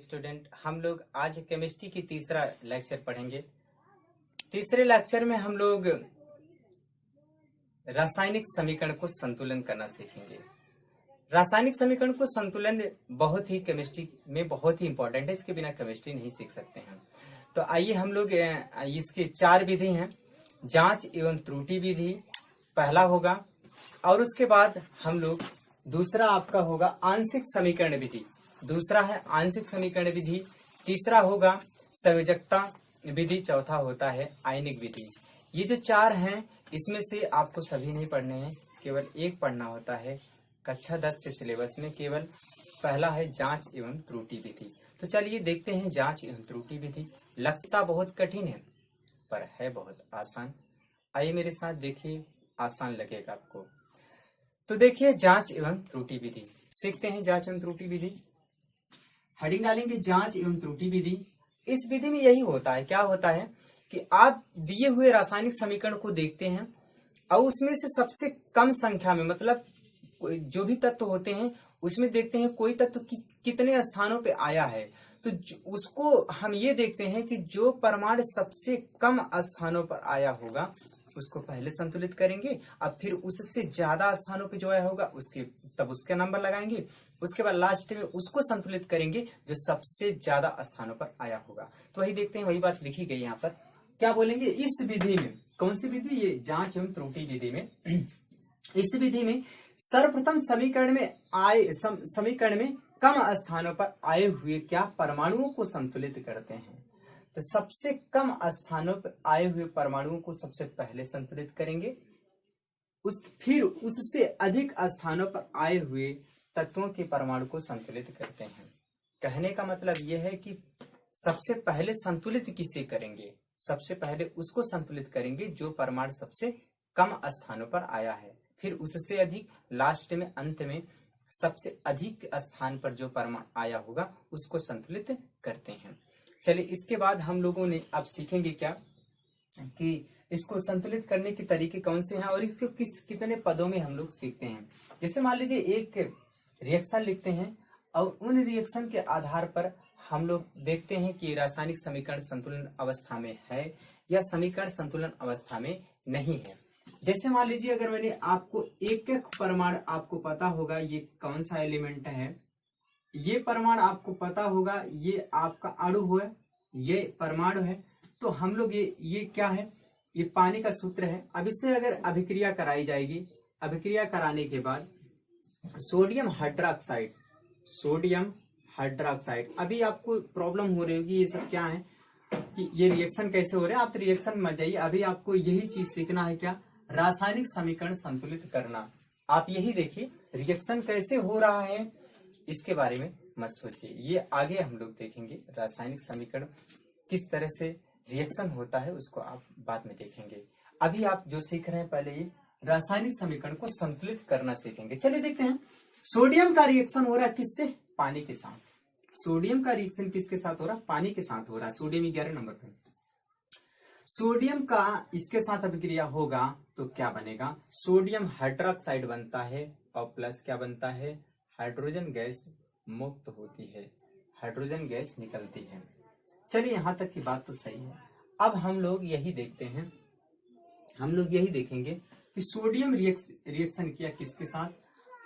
Student, हम लोग आज केमिस्ट्री की तीसरा लेक्चर पढ़ेंगे। तीसरे लेक्चर में हम लोग रासायनिक समीकरण को संतुलन करना सीखेंगे। रासायनिक समीकरण को संतुलन बहुत ही केमिस्ट्री में बहुत ही इंपॉर्टेंट है, इसके बिना केमिस्ट्री नहीं सीख सकते हैं। तो आइए हम लोग इसके 4 विधि हैं। जांच एवं त्रुटि विधि पहला होगा, और उसके बाद हम लोग दूसरा आपका होगा आंशिक समीकरण विधि, दूसरा है आंशिक समीकरण विधि, तीसरा होगा संयोजकता विधि, चौथा होता है आयनिक विधि। ये जो 4 हैं इसमें से आपको सभी नहीं पढ़ने हैं, केवल एक पढ़ना होता है। कक्षा 10 के सिलेबस में केवल पहला है जांच एवं त्रुटि विधि। तो चलिए देखते हैं जांच एवं त्रुटि विधि। लगता बहुत कठिन है पर है बहुत आसान। आइए मेरे साथ देखिए, आसान लगेगा आपको। तो देखिए जांच एवं त्रुटि विधि सीखते हैं। जांच एवं त्रुटि विधि हेडिंग डालेंगे जांच एवं त्रुटि विधि। इस विधि में यही होता है, क्या होता है कि आप दिए हुए रासायनिक समीकरण को देखते हैं और उसमें से सबसे कम संख्या में, मतलब जो भी तत्व होते हैं उसमें देखते हैं कोई तत्व कितने स्थानों पे आया है। तो उसको हम ये देखते हैं कि जो परमाणु सबसे कम स्थानों पर आया होगा उसको पहले संतुलित करेंगे, अब फिर उससे ज्यादा स्थानों पे जो आया होगा उसका नंबर लगाएंगे, उसके बाद लास्ट में उसको संतुलित करेंगे जो सबसे ज्यादा स्थानों पर आया होगा। तो वही देखते हैं, वही बात लिखी गई यहाँ पर। क्या बोलेंगे इस विधि में? कौन सी विधि? ये जांच एवं त्रुटि विधि में। इस विधि में सर्वप्रथम समीकरण में कम स्थानों पर आए हुए क्या परमाणुओं को संतुलित करते हैं। तो सबसे कम स्थानों पर आए हुए परमाणुओं को सबसे पहले संतुलित करेंगे, फिर उससे अधिक स्थानों पर आए हुए तत्वों के परमाणु को संतुलित करते हैं। कहने का मतलब यह है कि सबसे पहले संतुलित किसे करेंगे? सबसे पहले उसको संतुलित करेंगे जो परमाणु सबसे कम स्थानों पर आया है, फिर उससे अधिक, लास्ट में अंत में सबसे अधिक स्थान पर जो परमाणु आया होगा उसको संतुलित करते हैं। चलिए इसके बाद हम लोगों ने अब सीखेंगे क्या कि इसको संतुलित करने के तरीके कौन से हैं और इसको कितने पदों में हम लोग सीखते हैं। जैसे मान लीजिए एक रिएक्शन लिखते हैं और उन रिएक्शन के आधार पर हम लोग देखते हैं कि रासायनिक समीकरण संतुलन अवस्था में है या समीकरण संतुलन अवस्था में नहीं है। जैसे मान लीजिए अगर मैंने आपको एक एक परमाणु आपको पता होगा ये कौन सा एलिमेंट है, ये परमाणु आपको पता होगा ये आपका अणु है, ये परमाणु है, तो हम लोग ये क्या है, ये पानी का सूत्र है। अब इससे अगर अभिक्रिया कराई जाएगी, अभिक्रिया कराने के बाद सोडियम हाइड्रोक्साइड, अभी आपको प्रॉब्लम हो रही होगी ये सब क्या है कि ये रिएक्शन कैसे हो रहे हैं। आप तो रिएक्शन मत जाइए, अभी आपको यही चीज सीखना है, क्या? रासायनिक समीकरण संतुलित करना। आप यही देखिए रिएक्शन कैसे हो रहा है, इसके बारे में मत सोचिए, ये आगे हम लोग देखेंगे। रासायनिक समीकरण किस तरह से रिएक्शन होता है उसको आप बाद में देखेंगे। अभी आप जो सीख रहे हैं पहले ये रासायनिक समीकरण को संतुलित करना सीखेंगे। चलिए देखते हैं। सोडियम का रिएक्शन हो रहा है किससे? पानी के साथ। सोडियम का रिएक्शन किसके साथ हो रहा है? पानी के साथ हो रहा है। सोडियम 11 नंबर पे। सोडियम का इसके साथ अभिक्रिया होगा तो क्या बनेगा? सोडियम हाइड्रोक्साइड बनता है और प्लस क्या बनता है? हाइड्रोजन गैस मुक्त होती है, हाइड्रोजन गैस निकलती है। चलिए यहां तक की बात तो सही है। अब हम लोग यही देखते हैं, हम लोग यही देखेंगे कि सोडियम रिएक्शन किया किसके साथ?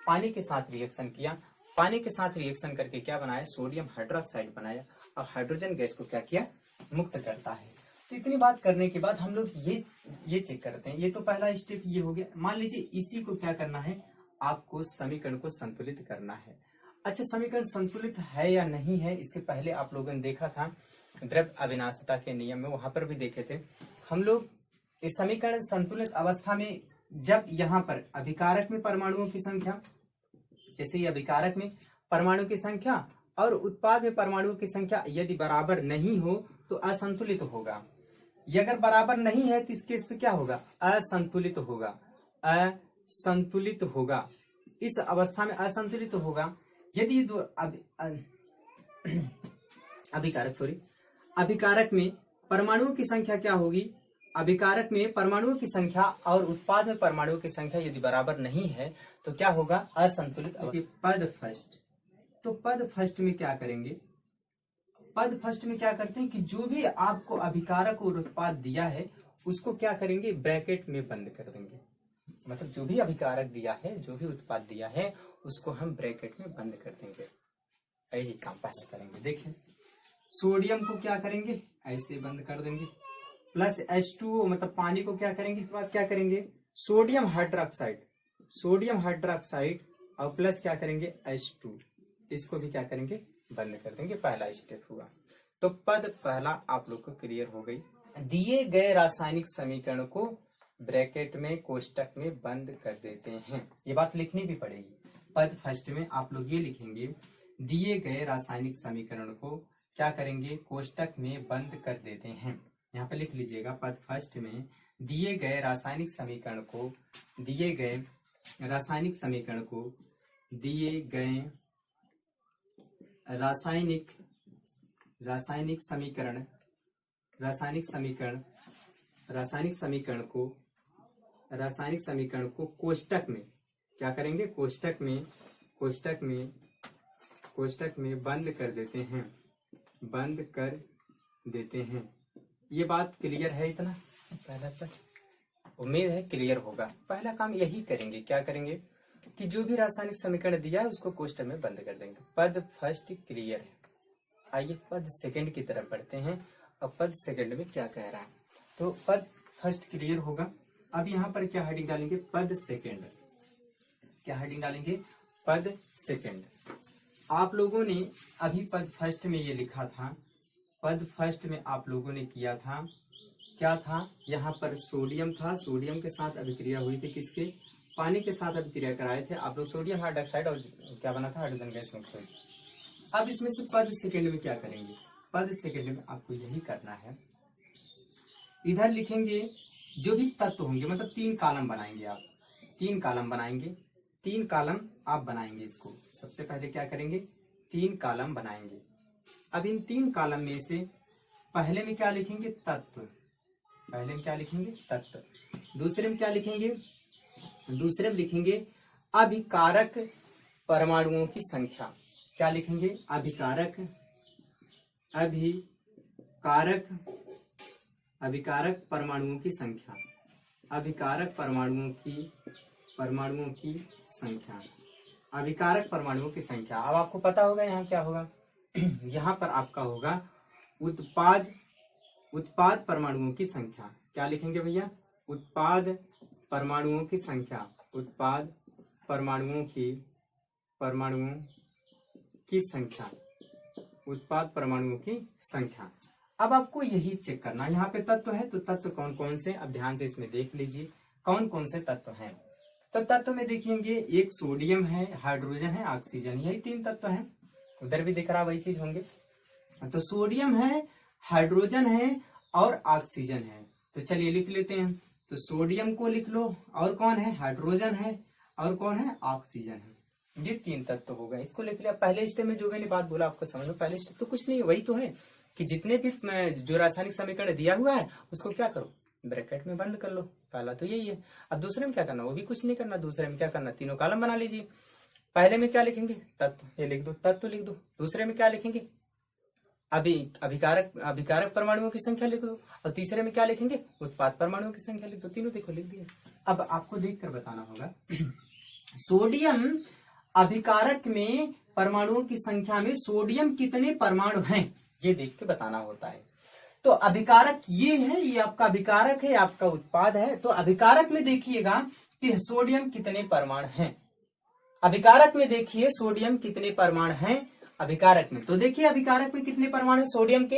पानी के साथ रिएक्शन किया। पानी के साथ रिएक्शन करके क्या बनाया? सोडियम हाइड्रोक्साइड बनाया और हाइड्रोजन गैस को क्या किया? मुक्त करता है। तो इतनी बात करने के बाद हम लोग ये चेक करते हैं। ये तो पहला स्टेप ये हो गया। मान लीजिए इसी को क्या करना है, आपको समीकरण को संतुलित करना है। अच्छा, समीकरण संतुलित है या नहीं है, इसके पहले आप लोगों ने देखा था द्रव्य अविनाशिता के नियम में, वहां पर भी देखे थे हम लोग। इस समीकरण संतुलित अवस्था में जब यहाँ पर अभिकारक में परमाणुओं की संख्या, जैसे ये अभिकारक में परमाणु की संख्या और उत्पाद में परमाणुओं की संख्या यदि बराबर नहीं हो तो असंतुलित होगा। ये अगर बराबर नहीं है तो इस केस में क्या होगा? असंतुलित होगा, असंतुलित होगा। इस अवस्था में असंतुलित होगा यदि ये दो अभिकारक में परमाणुओं की संख्या क्या होगी? अभिकारक में परमाणुओं की संख्या और उत्पाद में परमाणुओं की संख्या यदि बराबर नहीं है तो क्या होगा? असंतुलित। पद फर्स्ट, तो पद फर्स्ट में क्या करेंगे? पद फर्स्ट में क्या करते हैं कि जो भी आपको अभिकारक और उत्पाद दिया है उसको क्या करेंगे, ब्रैकेट में बंद कर देंगे। मतलब जो भी अभिकारक दिया है, जो भी उत्पाद दिया है, उसको हम ब्रैकेट में बंद कर देंगे। यही काम पहले करेंगे। देखिए सोडियम को क्या करेंगे, ऐसे बंद कर देंगे, प्लस H2O मतलब पानी को क्या करेंगे, बाद क्या करेंगे, सोडियम हाइड्रोक्साइड और प्लस क्या करेंगे H2, इसको भी क्या करेंगे, बंद कर देंगे। पहला स्टेप हुआ। तो पद पहला आप लोग को क्लियर हो गई। दिए गए रासायनिक समीकरण को ब्रैकेट में कोष्टक में बंद कर देते हैं। ये बात लिखनी भी पड़ेगी। पद फर्स्ट में आप लोग ये लिखेंगे, दिए गए रासायनिक समीकरण को क्या करेंगे, कोष्टक में बंद कर देते हैं। यहाँ पे लिख लीजिएगा, पद फर्स्ट में दिए गए रासायनिक समीकरण को रासायनिक समीकरण को कोष्टक में क्या करेंगे, कोष्टक में बंद कर देते हैं। ये बात क्लियर है इतना? पहला पर उम्मीद है क्लियर होगा। पहला काम यही करेंगे, क्या करेंगे कि जो भी रासायनिक समीकरण दिया है उसको कोष्टक में बंद कर देंगे। पद फर्स्ट क्लियर है। आइए पद सेकंड की तरफ बढ़ते हैं। अब पद सेकंड में क्या कह रहा है, तो पद फर्स्ट क्लियर होगा। अब यहाँ पर क्या हेडिंग डालेंगे, पद सेकंड। क्या हेडिंग डालेंगे, पद सेकंड। आप लोगों ने अभी पद फर्स्ट में ये लिखा था, पद फर्स्ट में आप लोगों ने किया था, क्या था, यहाँ पर सोडियम था, सोडियम के साथ अभिक्रिया हुई थी, किसके, पानी के साथ अभिक्रिया कराए थे आप लोग, सोडियम हाइड्रोक्साइड और क्या बना था, हाइड्रोजन गैस मिक्स हुई। अब इसमें से पद सेकंड में क्या करेंगे, पद सेकंड में आपको यही करना है, इधर लिखेंगे जो भी तत्व होंगे, मतलब 3 कॉलम बनाएंगे आप, 3 कॉलम बनाएंगे, 3 कॉलम आप बनाएंगे। इसको सबसे पहले क्या करेंगे, 3 कॉलम बनाएंगे। अब इन 3 कॉलम में से पहले में क्या लिखेंगे, तत्व, पहले में क्या लिखेंगे, तत्व। दूसरे में क्या लिखेंगे, दूसरे में लिखेंगे अभिकारक परमाणुओं की संख्या। क्या लिखेंगे, अभिकारक परमाणुओं की संख्या, अभिकारक परमाणुओं की संख्या, अभिकारक परमाणुओं की संख्या। अब आपको पता होगा यहाँ क्या होगा, यहाँ पर आपका होगा उत्पाद परमाणुओं की संख्या। क्या लिखेंगे भैया, उत्पाद परमाणुओं की संख्या, उत्पाद परमाणुओं की संख्या, उत्पाद परमाणुओं की संख्या। अब आपको यही चेक करना, यहाँ पे तत्व है तो तत्व कौन कौन से, अब ध्यान से इसमें देख लीजिए कौन कौन से तत्व हैं। तो तत्व में देखेंगे एक सोडियम है, हाइड्रोजन है, ऑक्सीजन, यही 3 तत्व हैं। उधर भी दिख रहा वही चीज होंगे। तो सोडियम है, हाइड्रोजन है और ऑक्सीजन है। तो चलिए लिख लेते हैं। तो सोडियम को लिख लो, और कौन है, हाइड्रोजन है, और कौन है, ऑक्सीजन है। ये 3 तत्व हो गए, इसको लिख लिया। पहले स्टेप में जो मैंने बात बोला आपको समझ लो, पहले स्टेप तो कुछ नहीं है, वही तो है कि जितने भी जो रासायनिक समीकरण दिया हुआ है उसको क्या करो, ब्रैकेट में बंद कर लो। पहला तो यही है। अब दूसरे में क्या करना, वो भी कुछ नहीं करना। दूसरे में क्या करना, 3 कॉलम बना लीजिए। पहले में क्या लिखेंगे, तत्व, ये लिख दो, तत्व लिख दो। दूसरे में क्या लिखेंगे, अभिकारक परमाणुओं की संख्या लिख दो। और तीसरे में क्या लिखेंगे, उत्पाद परमाणुओं की संख्या लिख दो। तीनों देखो लिख दिए। अब आपको देखकर बताना होगा, सोडियम अभिकारक में परमाणुओं की संख्या में सोडियम कितने परमाणु हैं, ये देख के बताना होता है। तो अभिकारक ये है, ये आपका अभिकारक है, आपका उत्पाद है। तो अभिकारक में देखिएगा कि सोडियम कितने परमाणु हैं, अभिकारक में देखिए सोडियम कितने परमाणु हैं अभिकारक में। तो देखिए अभिकारक में कितने परमाणु है सोडियम के,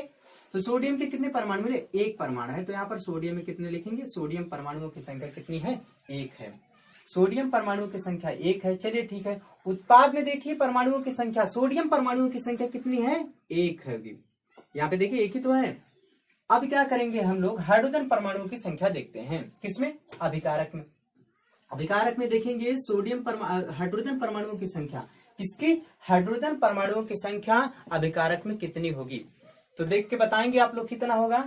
तो सोडियम के कितने परमाणु मिले, 1 परमाणु है। तो यहाँ पर सोडियम में कितने लिखेंगे, सोडियम परमाणुओं की संख्या कितनी है, 1 है। सोडियम परमाणुओं की संख्या 1 है। चलिए ठीक है। उत्पाद में देखिए परमाणुओं की संख्या, सोडियम परमाणुओं की संख्या कितनी है, 1 है। यहाँ पे देखिए 1 ही तो है। अब क्या करेंगे हम लोग, हाइड्रोजन परमाणुओं की संख्या देखते हैं। किसमें, अभिकारक में। अभिकारक में देखेंगे सोडियम हाइड्रोजन परमाणुओं की संख्या, किसकी, हाइड्रोजन परमाणुओं की संख्या अभिकारक में कितनी होगी। तो देख के बताएंगे आप लोग कितना होगा।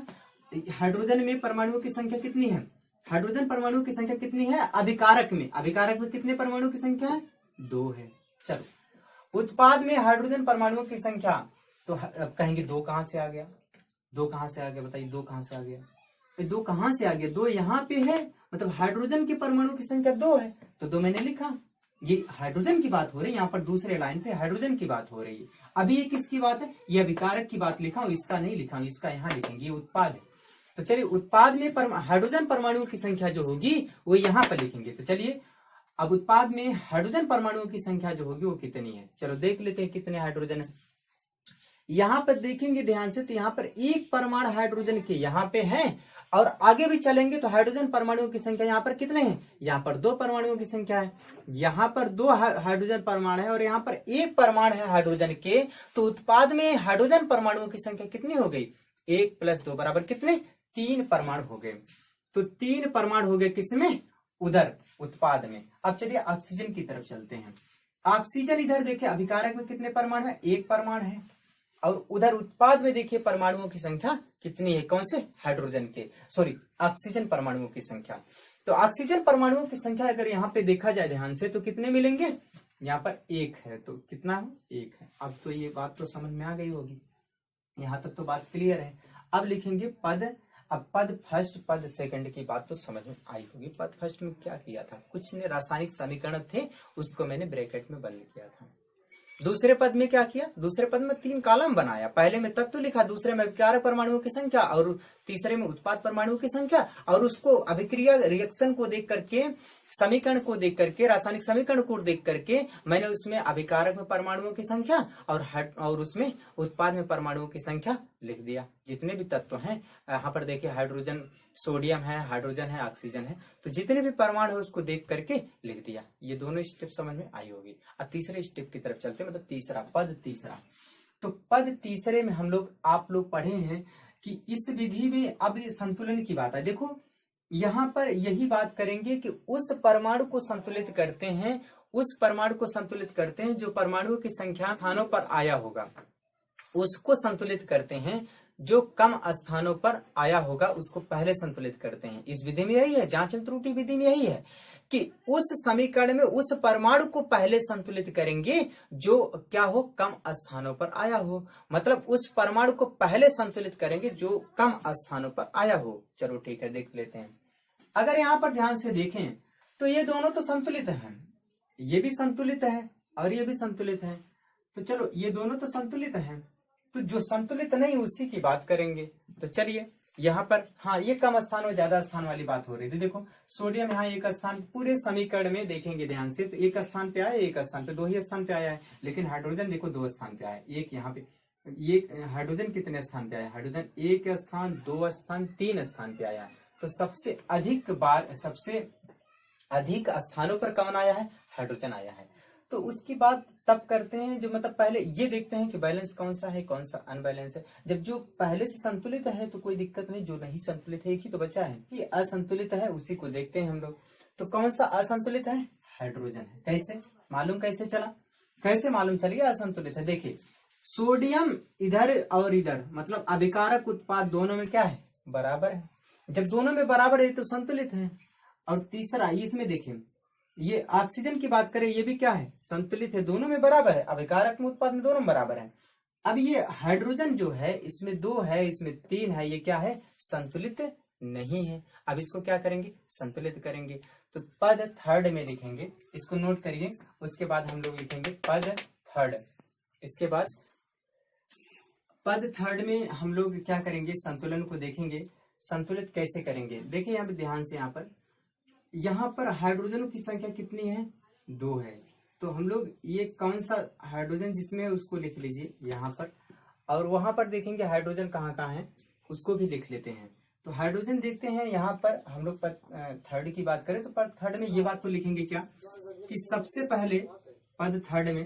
हाइड्रोजन में परमाणुओं की संख्या कितनी है, हाइड्रोजन परमाणुओं की संख्या कितनी है अभिकारक में, अभिकारक में कितने परमाणुओं की संख्या है, 2 है। चलो उत्पाद में हाइड्रोजन परमाणुओं की संख्या, तो अब कहेंगे दो कहाँ से आ गया, दो कहाँ से आ गया, बताइए दो कहाँ से आ गया, दो कहाँ से आ गया, दो यहाँ पे है, मतलब हाइड्रोजन के परमाणु की संख्या दो है, तो दो मैंने लिखा। ये हाइड्रोजन की बात हो रही है, यहाँ पर दूसरे लाइन पे हाइड्रोजन की बात हो रही है। अभी ये किसकी बात है, ये अभिकारक की बात लिखा हूं, इसका नहीं लिखा हूं, इसका यहाँ लिखेंगे, ये उत्पाद है। तो चलिए उत्पाद में हाइड्रोजन परमाणुओं की संख्या जो होगी वो यहाँ पर लिखेंगे। तो चलिए अब उत्पाद में हाइड्रोजन परमाणुओं की संख्या जो होगी वो कितनी है, चलो देख लेते हैं कितने हाइड्रोजन है। यहाँ पर देखेंगे ध्यान से, तो यहाँ पर एक परमाणु हाइड्रोजन के यहाँ पे है, और आगे भी चलेंगे तो हाइड्रोजन परमाणुओं की संख्या यहाँ पर कितने हैं, यहाँ पर दो परमाणुओं की संख्या है, यहाँ पर दो हाइड्रोजन परमाणु है और यहाँ पर एक परमाणु है हाइड्रोजन के। तो उत्पाद में हाइड्रोजन परमाणुओं की संख्या कितनी हो गई, 1 + 2 बराबर कितने, 3 परमाणु हो गए। तो 3 परमाणु हो गए किसमें, उधर उत्पाद में। अब चलिए ऑक्सीजन की तरफ चलते हैं। ऑक्सीजन इधर देखिए अभिकारक में कितने परमाणु है, 1 परमाणु है, और उधर उत्पाद में देखिए परमाणुओं की संख्या कितनी है, कौन से, हाइड्रोजन के, सॉरी ऑक्सीजन परमाणुओं की संख्या। तो ऑक्सीजन परमाणुओं की संख्या अगर यहाँ पे देखा जाए ध्यान से तो कितने मिलेंगे, यहाँ पर 1 है, तो कितना है, 1 है। अब तो ये बात तो समझ में आ गई होगी, यहाँ तक तो बात क्लियर है। अब लिखेंगे पद, अब पद फर्स्ट पद सेकंड की बात तो समझ में आई होगी। पद फर्स्ट में क्या किया था, कुछ ने रासायनिक समीकरण थे उसको मैंने ब्रैकेट में बंद किया था। दूसरे पद में क्या किया, दूसरे पद में 3 कॉलम बनाया, पहले में तत्व लिखा, दूसरे में अभिकारक परमाणुओं की संख्या और तीसरे में उत्पाद परमाणुओं की संख्या, और उसको अभिक्रिया रिएक्शन को देख करके, समीकरण को देख करके, रासायनिक समीकरण को देख करके मैंने उसमें अभिकारक में परमाणुओं की संख्या और उसमें उत्पाद में परमाणुओं की संख्या लिख दिया। जितने भी तत्व हैं यहाँ पर देखिए, हाइड्रोजन, सोडियम है, हाइड्रोजन है, ऑक्सीजन है, तो जितने भी परमाणु है उसको देख करके लिख दिया। ये दोनों स्टेप समझ में आई होगी। अब तीसरे स्टेप की तरफ चलते हैं, मतलब तीसरा पद, तीसरा। तो पद तीसरे में हम लोग, आप लोग पढ़े हैं कि इस विधि में अब संतुलन की बात है। देखो यहाँ पर यही बात करेंगे कि उस परमाणु को संतुलित करते हैं, उस परमाणु को संतुलित करते हैं जो परमाणुओं की संख्या स्थानों पर आया होगा, उसको संतुलित करते हैं। जो कम स्थानों पर आया होगा उसको पहले संतुलित करते हैं। इस विधि में यही है, जांच त्रुटि विधि में यही है कि उस समीकरण में उस परमाणु को पहले संतुलित करेंगे जो क्या हो, कम स्थानों पर आया हो। मतलब उस परमाणु को पहले संतुलित करेंगे जो कम स्थानों पर आया हो। चलो ठीक है, देख लेते हैं। अगर यहाँ पर ध्यान से देखें तो ये दोनों तो संतुलित हैं, ये भी संतुलित है और ये भी संतुलित है। तो चलो ये दोनों तो संतुलित हैं, तो जो संतुलित नहीं उसी की बात करेंगे। तो चलिए यहाँ पर, हाँ ये कम स्थान और ज्यादा स्थान वाली बात हो रही थी। देखो सोडियम यहाँ 1 स्थान, पूरे समीकरण में देखेंगे ध्यान से तो 1 स्थान पे आया, 1 स्थान पे, 2 ही स्थान पे आया है। लेकिन हाइड्रोजन देखो 2 स्थान पे आया, एक यहाँ पे, ये हाइड्रोजन कितने स्थान पे आया, हाइड्रोजन 1 स्थान, 2 स्थान, 3 स्थान पे आया। तो सबसे अधिक बार, सबसे अधिक स्थानों पर कौन आया है, हाइड्रोजन आया है। तो उसकी बात तब करते हैं जो, मतलब पहले ये देखते हैं कि बैलेंस कौन सा है, कौन सा अनबैलेंस है। जब जो पहले से संतुलित है तो कोई दिक्कत नहीं, जो नहीं संतुलित है एक ही तो बचा है, ये असंतुलित है, उसी को देखते हैं हम लोग। तो कौन सा असंतुलित है, हाइड्रोजन है। कैसे मालूम, कैसे चला, कैसे मालूम चल गया असंतुलित है। देखिए सोडियम इधर और इधर, मतलब अभिकारक उत्पाद दोनों में क्या है, बराबर है। जब दोनों में बराबर है तो संतुलित है। और तीसरा इसमें देखें, ये ऑक्सीजन की बात करें, ये भी क्या है, संतुलित है, दोनों में बराबर है, अभिकारक में उत्पाद में दोनों में बराबर है। अब ये हाइड्रोजन जो है इसमें 2 है, इसमें 3 है, ये क्या है, संतुलित नहीं है। अब इसको क्या करेंगे, संतुलित करेंगे। तो पद थर्ड में लिखेंगे, इसको नोट करिए। उसके बाद हम लोग लिखेंगे पद थर्ड। इसके बाद पद थर्ड में हम लोग क्या करेंगे, संतुलन को देखेंगे, संतुलित कैसे करेंगे। देखिए यहाँ पे ध्यान से, यहाँ पर हाइड्रोजनों की संख्या कितनी है, 2 है। तो हम लोग ये कौन सा हाइड्रोजन जिसमें है उसको लिख लीजिए यहाँ पर, और वहां पर देखेंगे हाइड्रोजन कहाँ कहाँ है उसको भी लिख लेते हैं। तो हाइड्रोजन देखते हैं यहाँ पर, हम लोग थर्ड की बात करें तो पद थर्ड में ये बात तो लिखेंगे क्या, कि सबसे पहले पद थर्ड में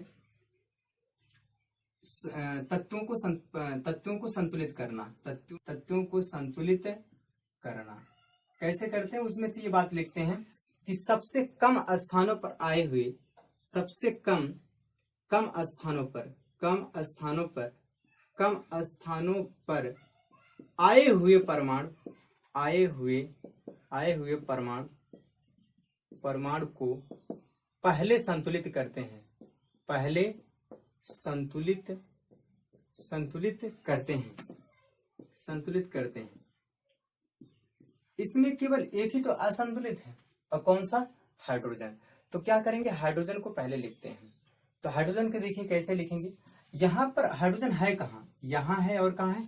तत्वों को संतुलित करना, तत्वों को संतुलित करना कैसे करते हैं, उसमें तो ये बात लिखते हैं कि सबसे कम स्थानों पर आए हुए, सबसे कम स्थानों पर आए हुए परमाणु को पहले संतुलित करते हैं, पहले संतुलित संतुलित करते हैं, संतुलित करते हैं। इसमें केवल एक ही तो असंतुलित है, और कौन सा? हाइड्रोजन। तो क्या करेंगे, हाइड्रोजन को पहले लिखते हैं। तो हाइड्रोजन को देखिए कैसे लिखेंगे, यहाँ पर हाइड्रोजन है कहाँ, यहाँ है और कहाँ है,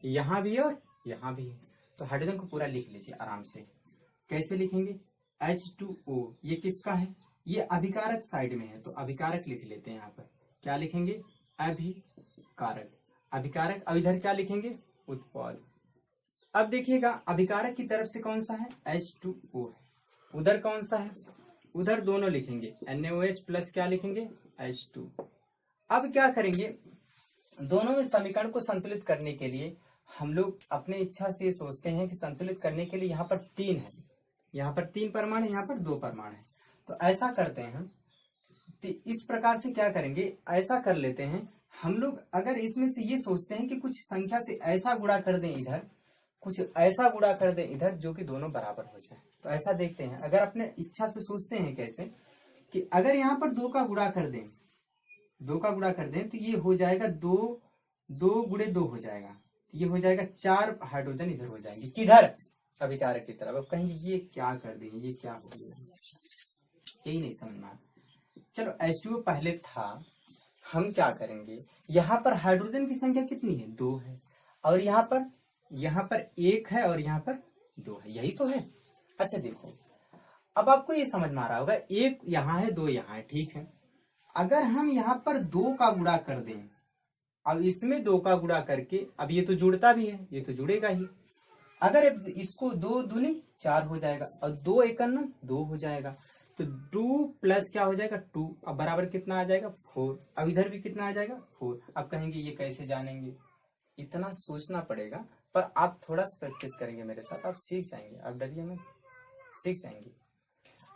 यहाँ भी है और यहाँ भी है। तो हाइड्रोजन को पूरा लिख लीजिए आराम से। कैसे लिखेंगे, H2O, ये किसका है, ये अभिकारक साइड में है, तो अभिकारक लिख लेते हैं। यहाँ पर क्या लिखेंगे, अभिकारक, अभिकारक। अब इधर क्या लिखेंगे, उत्पाद। अब देखिएगा अभिकारक की तरफ से कौन सा है, H2O है, उधर कौन सा है, उधर दोनों लिखेंगे, NaOH प्लस क्या लिखेंगे, H2। अब क्या करेंगे, दोनों में समीकरण को संतुलित करने के लिए हम लोग अपने इच्छा से सोचते हैं कि संतुलित करने के लिए यहाँ पर 3 है, यहाँ पर 3 परमाणु है, यहाँ पर 2 परमाणु है। तो ऐसा करते हैं हम, तो इस प्रकार से क्या करेंगे, ऐसा कर लेते हैं हम लोग। अगर इसमें से ये सोचते हैं कि कुछ संख्या से ऐसा गुणा कर दें इधर, कुछ ऐसा गुणा कर दें इधर, जो कि दोनों बराबर हो जाए। तो ऐसा देखते हैं, अगर अपने इच्छा से सोचते हैं कैसे, कि अगर यहाँ पर 2 का गुणा कर दें, 2 का गुणा कर दें, तो ये हो जाएगा 2 गुणे 2 हो जाएगा, ये हो जाएगा 4 हाइड्रोजन इधर हो जाएंगे, किधर, अभिकारक की तरफ। अब कहेंगे ये क्या कर दें, ये क्या हो गया, यही नहीं समझना। चलो H2O पहले था, हम क्या करेंगे, यहाँ पर हाइड्रोजन की संख्या कितनी है, 2 है, और यहाँ पर 1 है और यहाँ पर 2 है, यही तो है। अच्छा देखो, अब आपको ये समझ में आ रहा होगा, 1 यहाँ है, 2 यहाँ है, ठीक है। अगर हम यहाँ पर 2 का गुणा कर दें, अब इसमें 2 का गुणा करके, अब ये तो जुड़ता भी है, ये तो जुड़ेगा ही। अगर इसको 2 दूनी 4 हो जाएगा, और 2 एकम 2 हो जाएगा, तो 2 प्लस क्या हो जाएगा, 2। अब बराबर कितना आ जाएगा, 4। अब इधर भी कितना आ जाएगा, 4। अब कहेंगे ये कैसे जानेंगे, इतना सोचना पड़ेगा, पर आप थोड़ा सा प्रैक्टिस करेंगे मेरे साथ, आप सीख जाएंगे, आप डरिए मत, सीख जाएंगे।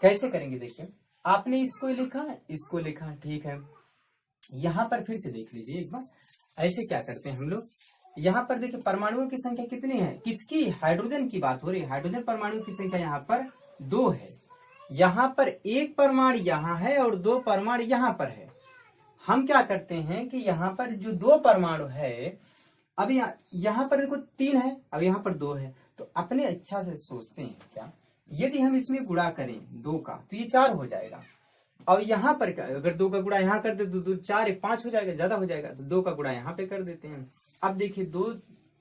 कैसे करेंगे, देखिए आपने इसको लिखा, इसको लिखा, ठीक है। यहाँ पर फिर से देख लीजिए एक बार, ऐसे क्या करते हैं हम लोग, यहाँ पर देखिए परमाणुओं की संख्या कितनी है, किसकी, हाइड्रोजन की बात हो रही है। हाइड्रोजन परमाणु की संख्या यहाँ पर 2 है, यहाँ पर 1 परमाणु यहाँ है और 2 परमाणु यहाँ पर है। हम क्या करते हैं कि यहाँ पर जो 2 परमाणु है, अब यहाँ पर देखो 3 है, अब यहाँ पर 2 है, तो अपने इच्छा से सोचते हैं क्या, यदि हम इसमें गुणा करें 2 का, तो ये 4 हो जाएगा। और यहाँ पर अगर 2 का गुणा यहाँ कर दे तो 4 1 5 हो जाएगा, ज्यादा हो जाएगा, तो 2 का गुणा यहाँ पे कर देते हैं। अब देखिए 2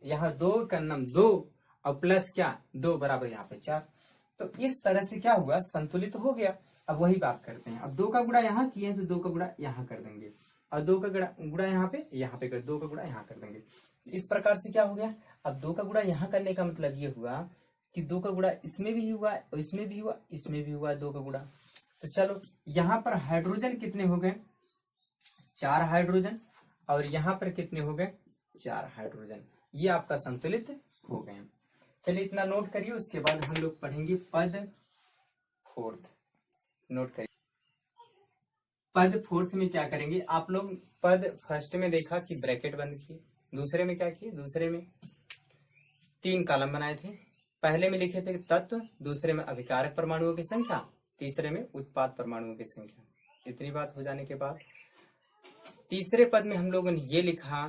यहाँ 2 का नाम 2 और प्लस क्या 2 बराबर यहाँ पे 4। तो इस तरह से क्या हुआ, संतुलित हो गया। अब वही बात करते हैं, अब 2 का गुणा यहाँ किए तो 2 का गुणा यहाँ कर देंगे, और 2 का गुणा यहाँ पे कर, 2 का गुणा यहाँ कर देंगे। इस प्रकार से क्या हो गया, अब 2 का गुणा यहाँ करने का मतलब ये हुआ कि 2 का गुणा इसमें भी हुआ और इसमें भी हुआ, इसमें भी हुआ 2 का गुणा। तो चलो यहाँ पर हाइड्रोजन कितने हो गए, 4 हाइड्रोजन, और यहाँ पर कितने हो गए, 4 हाइड्रोजन। ये आपका संतुलित हो गए। चलिए इतना नोट करिए, उसके बाद हम लोग पढ़ेंगे पद 4th। नोट करिए, पद 4th में क्या करेंगे आप लोग, पद 1st में देखा कि ब्रैकेट बंद किए, दूसरे में क्या किए, दूसरे में 3 कॉलम बनाए थे। पहले में लिखे थे तत्व, दूसरे में अभिकारक परमाणुओं की संख्या, तीसरे में उत्पाद परमाणुओं की संख्या। इतनी बात हो जाने के बाद तीसरे पद में हम लोगों ने ये लिखा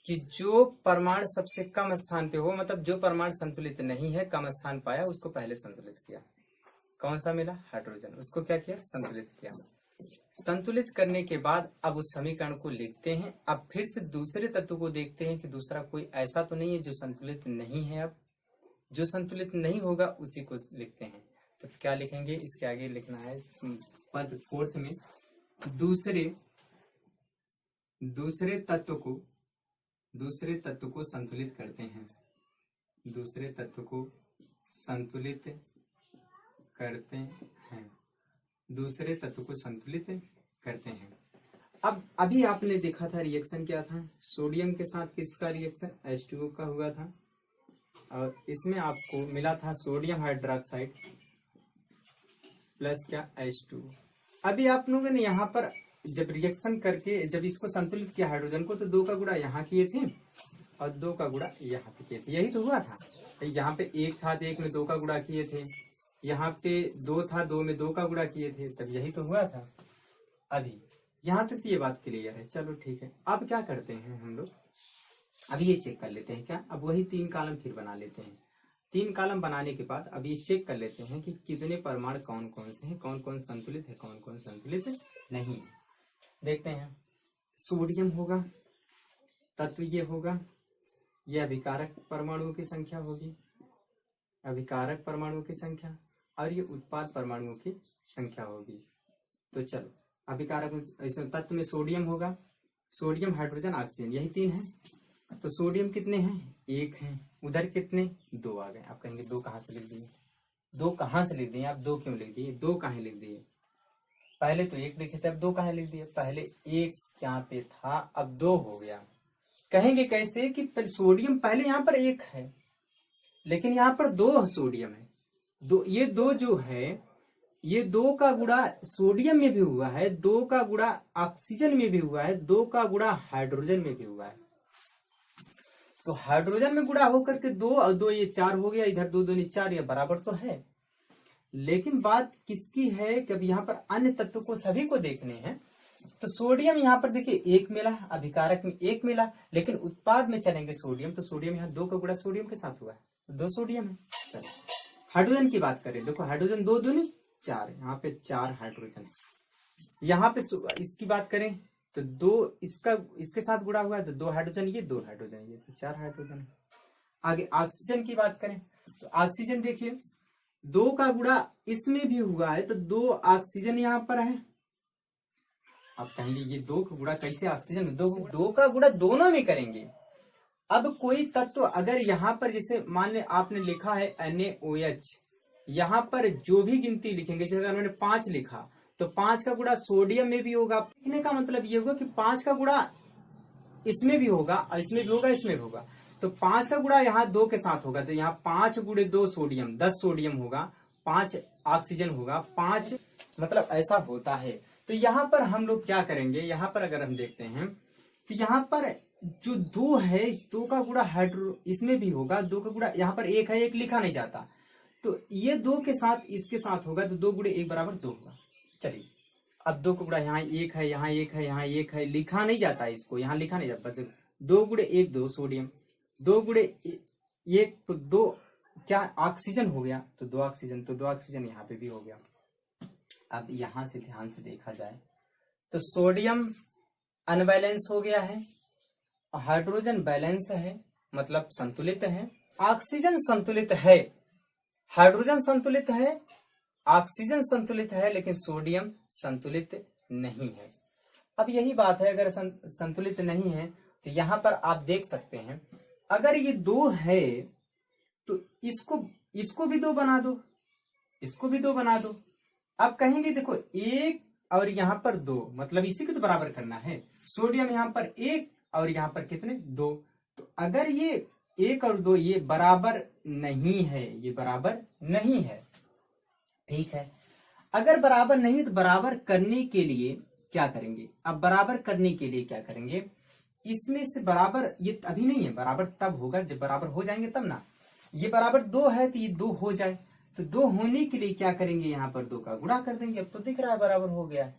कि जो परमाणु सबसे कम स्थान पे हो, मतलब जो परमाणु संतुलित नहीं है, कम स्थान पाया, उसको पहले संतुलित किया। कौन सा मिला, हाइड्रोजन, उसको क्या किया, संतुलित किया। संतुलित करने के बाद अब उस समीकरण को लिखते हैं। अब फिर से दूसरे तत्व को देखते हैं कि दूसरा कोई ऐसा तो नहीं है जो संतुलित नहीं है। अब जो संतुलित नहीं होगा उसी को लिखते हैं। तो क्या लिखेंगे, इसके आगे लिखना है पद 4th में दूसरे तत्व को संतुलित करते हैं, दूसरे तत्व को संतुलित करते हैं, दूसरे तत्व को संतुलित करते हैं। अब अभी आपने देखा था रिएक्शन क्या था, सोडियम के साथ किसका रिएक्शन, H2O का हुआ था, और इसमें आपको मिला था सोडियम हाइड्रोक्साइड प्लस क्या, H2O। अभी आप लोगों ने यहाँ पर जब रिएक्शन करके जब इसको संतुलित किया हाइड्रोजन को, तो 2 का गुणा यहाँ किए थे और 2 का गुणा यहाँ पे किए थे, यही तो हुआ था। यहाँ पे 1 था तो 1 में 2 का गुणा किए थे, यहाँ पे 2 था 2 में 2 का गुणा किए थे, तब यही तो हुआ था। अभी यहाँ तक ये बात क्लियर है, चलो ठीक है। अब क्या करते हैं हम लोग, अब ये चेक कर लेते हैं क्या, अब वही 3 कॉलम फिर बना लेते हैं। 3 कॉलम बनाने के बाद अब ये चेक कर लेते हैं कि कितने परमाणु कौन कौन से हैं, कौन कौन संतुलित है, कौन कौन संतुलित नहीं है। देखते हैं, सोडियम होगा, तत्व ये होगा, ये अभिकारक परमाणुओं की संख्या होगी, अभिकारक परमाणुओं की संख्या, और ये उत्पाद परमाणुओं की संख्या होगी। तो चलो, अभिकारक ऐसे तत्व में सोडियम होगा, सोडियम, हाइड्रोजन, ऑक्सीजन, यही 3 है। तो सोडियम कितने हैं, 1 है, उधर कितने, 2 आ गए। आप कहेंगे 2 कहाँ से लिख दिए, 2 कहाँ से लिख दिए आप, 2 क्यों लिख दिए, 2 कहाँ लिख दिए, पहले तो 1 लिखे थे, अब 2 कहाँ लिख दिए, पहले 1 यहाँ पे था, अब 2 हो गया। कहेंगे कैसे कि सोडियम पहले यहाँ पर 1 है, लेकिन यहाँ पर 2 सोडियम है, ये 2 जो है, ये 2 का गुणा सोडियम में भी हुआ है, 2 का गुणा ऑक्सीजन में भी हुआ है, 2 का गुणा हाइड्रोजन में भी हुआ है। तो हाइड्रोजन में गुणा होकर के 2 और 2 ये 4 हो गया, इधर 2 2 4, ये बराबर तो है। लेकिन बात किसकी है कि अब यहाँ पर अन्य तत्व को सभी को देखने हैं। तो सोडियम यहाँ पर देखिए 1 मिला, अभिकारक में 1 मिला, लेकिन उत्पाद में चलेंगे सोडियम, तो सोडियम यहाँ 2 का गुणा सोडियम के साथ हुआ है, 2 सोडियम है। चलो हाइड्रोजन की बात करें, देखो हाइड्रोजन 2 दूनी 4, यहाँ पे 4 हाइड्रोजन है। यहाँ पे इसकी बात करें तो 2 इसके साथ गुणा हुआ है, तो 2 हाइड्रोजन ये, 2 हाइड्रोजन ये, तो 4 हाइड्रोजन है। आगे ऑक्सीजन की बात करें तो ऑक्सीजन देखिए 2 का गुणा इसमें भी हुआ है, तो 2 ऑक्सीजन यहाँ पर है। आप कहेंगे ये 2 का गुणा कैसे ऑक्सीजन, 2 का गुणा दोनों में करेंगे। अब कोई तत्व अगर यहाँ पर जैसे मान ले आपने लिखा है NaOH, यहाँ पर जो भी गिनती लिखेंगे, जैसे अगर मैंने 5 लिखा तो 5 का गुणा सोडियम में भी होगा। लिखने का मतलब ये होगा कि 5 का गुणा इसमें भी होगा और इसमें भी होगा, इसमें भी होगा। तो 5 का गुणा यहाँ 2 के साथ होगा, तो यहाँ 5 गुणे 2 सोडियम, 10 सोडियम होगा, 5 ऑक्सीजन होगा, 5 मतलब ऐसा होता है। तो यहाँ पर हम लोग क्या करेंगे, यहाँ पर अगर हम देखते हैं तो यहाँ पर जो 2 है, 2 का गुणा हाइड्रो इसमें भी होगा, 2 का गुणा यहाँ पर 1 है, 1 लिखा नहीं जाता, तो ये 2 के साथ इसके साथ होगा, तो 2 गुणे 1 बराबर 2 होगा। चलिए अब 2 का गुणा यहाँ 1 है, यहाँ 1 है, यहाँ 1 है, लिखा नहीं जाता इसको, यहाँ लिखा नहीं जाता। 2 गुणे 1 2 सोडियम, 2 गुणे 1 तो 2 क्या ऑक्सीजन हो गया, तो 2 ऑक्सीजन, तो 2 ऑक्सीजन यहाँ पे भी हो गया। अब यहां से ध्यान से देखा जाए तो सोडियम अनबैलेंस हो गया है, हाइड्रोजन बैलेंस है, मतलब संतुलित है, ऑक्सीजन संतुलित है, हाइड्रोजन संतुलित है, ऑक्सीजन संतुलित है, लेकिन सोडियम संतुलित नहीं है। अब यही बात है, अगर संतुलित नहीं है तो यहां पर आप देख सकते हैं, अगर ये 2 है तो इसको भी 2 बना दो, इसको भी 2 बना दो। अब कहेंगे देखो 1 और यहाँ पर 2, मतलब इसी को तो बराबर करना है। सोडियम यहाँ पर 1 और यहाँ पर कितने 2, तो अगर ये 1 और 2 ये बराबर नहीं है, ये बराबर नहीं है, ठीक है। अगर बराबर नहीं है तो बराबर करने के लिए क्या करेंगे, अब बराबर करने के लिए क्या करेंगे, इसमें से बराबर ये अभी नहीं है, बराबर तब होगा जब बराबर हो जाएंगे तब ना। ये बराबर 2 है तो ये 2 हो जाए, तो 2 होने के लिए क्या करेंगे, यहाँ पर 2 का गुणा कर देंगे। अब तो दिख रहा है बराबर हो गया है,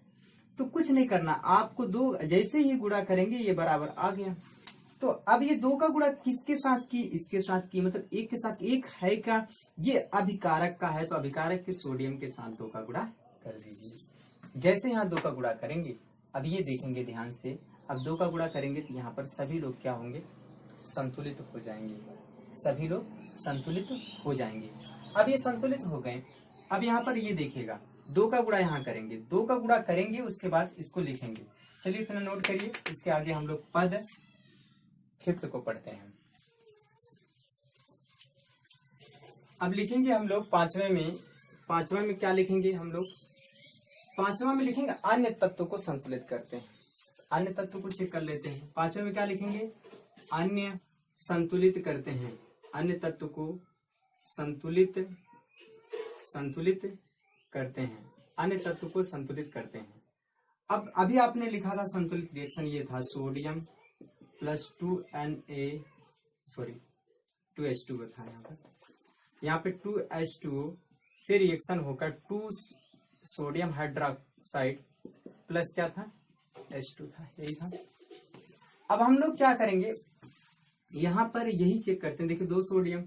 तो कुछ नहीं करना आपको, 2 जैसे ही गुणा करेंगे ये बराबर आ गया। तो अब ये 2 का गुणा किसके साथ की, इसके साथ की, मतलब 1 के साथ 1 है का, ये अभिकारक का है, तो अभिकारक के सोडियम के साथ 2 का गुणा कर दीजिए। जैसे यहाँ 2 का गुणा करेंगे, अब ये देखेंगे ध्यान से, अब 2 का गुणा करेंगे तो यहाँ पर सभी लोग क्या होंगे, संतुलित हो जाएंगे, सभी लोग संतुलित हो जाएंगे। अब ये संतुलित हो गए। अब यहाँ पर ये देखिएगा 2 का गुणा यहाँ करेंगे, 2 का गुणा करेंगे, उसके बाद इसको लिखेंगे। चलिए इतना नोट करिए, इसके आगे हम लोग पद 5th को पढ़ते हैं। अब लिखेंगे हम लोग 5वें में क्या लिखेंगे हम लोग, 5वां में लिखेंगे अन्य तत्व को संतुलित करते हैं। अन्य तत्व को चेक कर लेते हैं। 5वें में क्या लिखेंगे, अन्य संतुलित करते हैं, अन्य तत्व को संतुलित करते हैं, अन्य तत्व को संतुलित करते हैं। अब अभी आपने लिखा था संतुलित रिएक्शन, ये था सोडियम प्लस 2H2 था यहाँ पे 2H2 से रिएक्शन होकर 2 सोडियम हाइड्रोक्साइड प्लस क्या था H2 था, यही था। अब हम लोग क्या करेंगे, यहाँ पर यही चेक करते हैं, देखिए 2 सोडियम।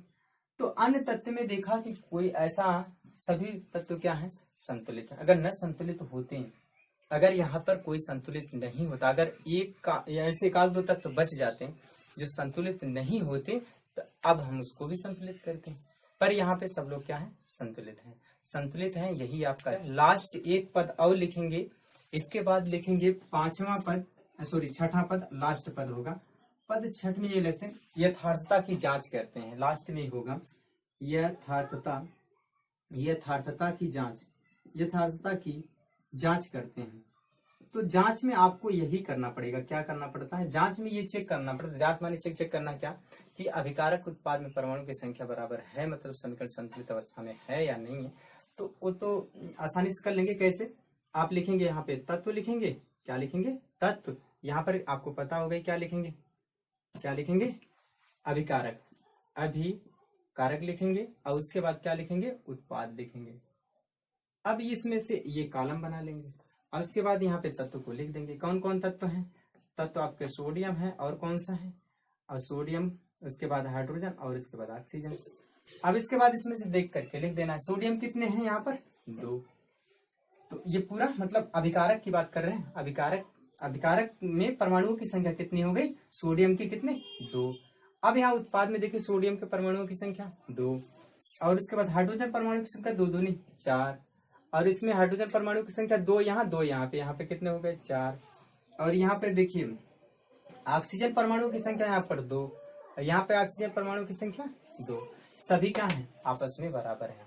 तो अन्य तत्व में देखा कि कोई ऐसा, सभी तत्व क्या है, संतुलित है। अगर न संतुलित होते हैं, अगर यहाँ पर कोई संतुलित नहीं होता, अगर एक का ऐसे 1-2 तत्व बच जाते हैं जो संतुलित नहीं होते, तो अब हम उसको भी संतुलित करते हैं। पर यहाँ पे सब लोग क्या है, संतुलित हैं। संतुलित हैं, यही आपका लास्ट एक पद और लिखेंगे। इसके बाद लिखेंगे 5वां पद, सॉरी 6ठा पद, लास्ट पद होगा। पद 6 में ये लिखते हैं, यथार्थता की जांच करते हैं। लास्ट में होगा यथार्थता, यथार्थता की जांच, यथार्थता की जांच करते हैं। तो जांच में आपको यही करना पड़ेगा। क्या करना पड़ता है जांच में? ये चेक करना पड़ता है। जांच माने चेक करना क्या, कि अभिकारक उत्पाद में परमाणु की संख्या बराबर है, मतलब समीकरण संतुलित अवस्था में है या नहीं है। तो वो तो आसानी से कर लेंगे। कैसे? आप लिखेंगे यहाँ पे तत्व लिखेंगे। क्या लिखेंगे? तत्व। यहाँ पर आपको पता होगा क्या लिखेंगे, क्या लिखेंगे? अभिकारक, अभिकारक लिखेंगे। और उसके बाद क्या लिखेंगे? उत्पाद लिखेंगे। अब इसमें से ये कॉलम बना लेंगे और उसके बाद यहाँ पे तत्व को लिख देंगे। कौन कौन तत्व हैं? तत्व आपके सोडियम है, और कौन सा है? और सोडियम, उसके बाद हाइड्रोजन, और इसके बाद ऑक्सीजन। अब इसके बाद इसमें से देख करके लिख देना है। सोडियम कितने हैं यहाँ पर? 2। तो ये पूरा मतलब अभिकारक की बात कर रहे हैं। अभिकारक में परमाणुओं की संख्या कितनी हो गई? सोडियम की कितने? 2। अब यहाँ उत्पाद में देखिए सोडियम के परमाणुओं की संख्या 2, और उसके बाद हाइड्रोजन परमाणु की संख्या 2 दूनी 4, और इसमें हाइड्रोजन परमाणु की संख्या 2 यहाँ 2 यहाँ पे कितने हो गए? 4। और यहाँ पे देखिए ऑक्सीजन परमाणु की संख्या यहाँ पर 2, और यहाँ पे ऑक्सीजन परमाणु की संख्या 2। सभी क्या है? आपस में बराबर है।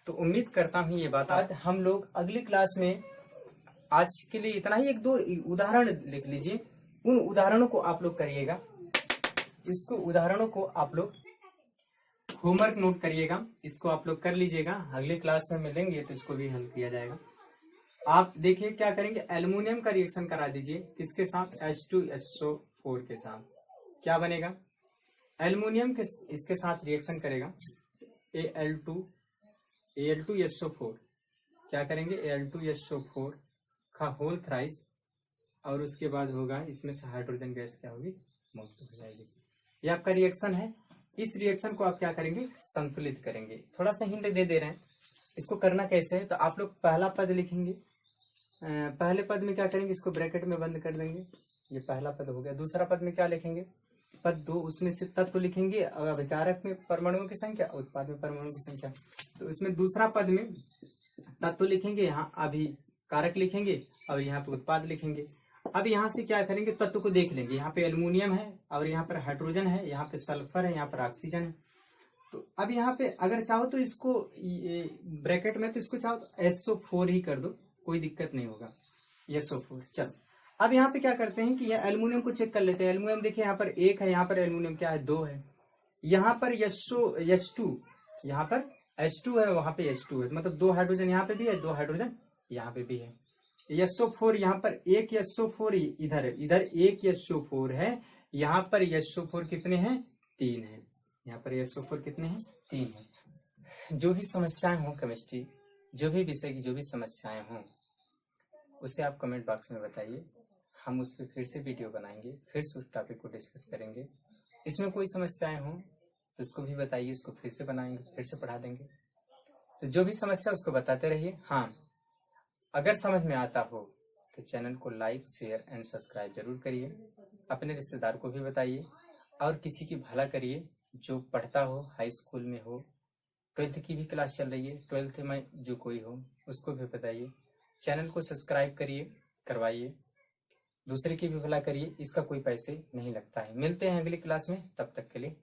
तो उम्मीद करता हूँ ये बात आज हम लोग अगली क्लास में, आज के लिए इतना ही। 1-2 उदाहरण लिख लीजिए, उन उदाहरणों को आप लोग करिएगा। इसको उदाहरणों को आप लोग होमवर्क नोट करिएगा, इसको आप लोग कर लीजिएगा। अगली क्लास में मिलेंगे तो इसको भी हल किया जाएगा। आप देखिए क्या करेंगे, एल्युमिनियम का रिएक्शन करा दीजिए। किसके साथ? H2SO4 के साथ। क्या बनेगा? एल्युमिनियम के इसके साथ रिएक्शन करेगा, Al2SO4। क्या करेंगे? Al2SO4 का होल थ्राइस, और उसके बाद होगा इसमें से हाइड्रोजन गैस क्या होगी? मुक्त हो जाएगी। ये आपका रिएक्शन है। इस रिएक्शन को आप क्या करेंगे? संतुलित करेंगे। थोड़ा सा हिंट दे रहे हैं, इसको करना कैसे है। तो आप लोग पहला पद लिखेंगे। पहले पद में क्या करेंगे? इसको ब्रैकेट में बंद कर देंगे। ये पहला पद हो गया। दूसरा पद में क्या लिखेंगे? पद 2, उसमें से तत्व लिखेंगे। अभिकारक में परमाणुओं की संख्या, उत्पाद में परमाणुओं की संख्या। तो उसमें दूसरा पद में तत्व लिखेंगे, यहाँ अभिकारक लिखेंगे, और यहाँ पे उत्पाद लिखेंगे। अब यहाँ से क्या करेंगे? तत्व को देख लेंगे। यहाँ पे एल्युमिनियम है, और यहाँ पर हाइड्रोजन है, यहाँ पे सल्फर है, यहाँ पर ऑक्सीजन है। तो अब यहाँ पे अगर चाहो तो इसको ब्रैकेट में, तो इसको चाहो तो SO4 ही कर दो, कोई दिक्कत नहीं होगा। SO4। चलो अब यहाँ पे क्या करते हैं कि यह एल्युमिनियम को चेक कर लेते हैं। एल्युमिनियम देखिए यहाँ पर 1 है, यहाँ पर एल्युमिनियम क्या है? 2 है। यहाँ पर H2, यहाँ पर H2 है, वहां पे H2 है, मतलब 2 हाइड्रोजन यहाँ पे भी है, 2 हाइड्रोजन यहाँ पे भी है। SO4 यहाँ पर 1 SO4 इधर है, इधर 1 SO4 है। यहाँ पर SO4 कितने हैं? 3 है। यहाँ पर SO4 कितने हैं? 3 है। जो भी समस्याएं हो केमिस्ट्री, जो भी विषय की जो भी समस्याएं हों, उसे आप कमेंट बॉक्स में बताइए। हम उस पर फिर से वीडियो बनाएंगे, फिर से उस टॉपिक को डिस्कस करेंगे। इसमें कोई समस्याएं हों तो उसको भी बताइए, उसको फिर से बनाएंगे, फिर से पढ़ा देंगे। तो जो भी समस्या उसको बताते रहिए। हाँ, अगर समझ में आता हो तो चैनल को लाइक, शेयर एंड सब्सक्राइब जरूर करिए। अपने रिश्तेदार को भी बताइए, और किसी की भला करिए जो पढ़ता हो, हाई स्कूल में हो, 12th की भी क्लास चल रही है, 12th में जो कोई हो उसको भी बताइए। चैनल को सब्सक्राइब करिए, करवाइए, दूसरे की भी भला करिए। इसका कोई पैसे नहीं लगता है। मिलते हैं अगली क्लास में, तब तक के लिए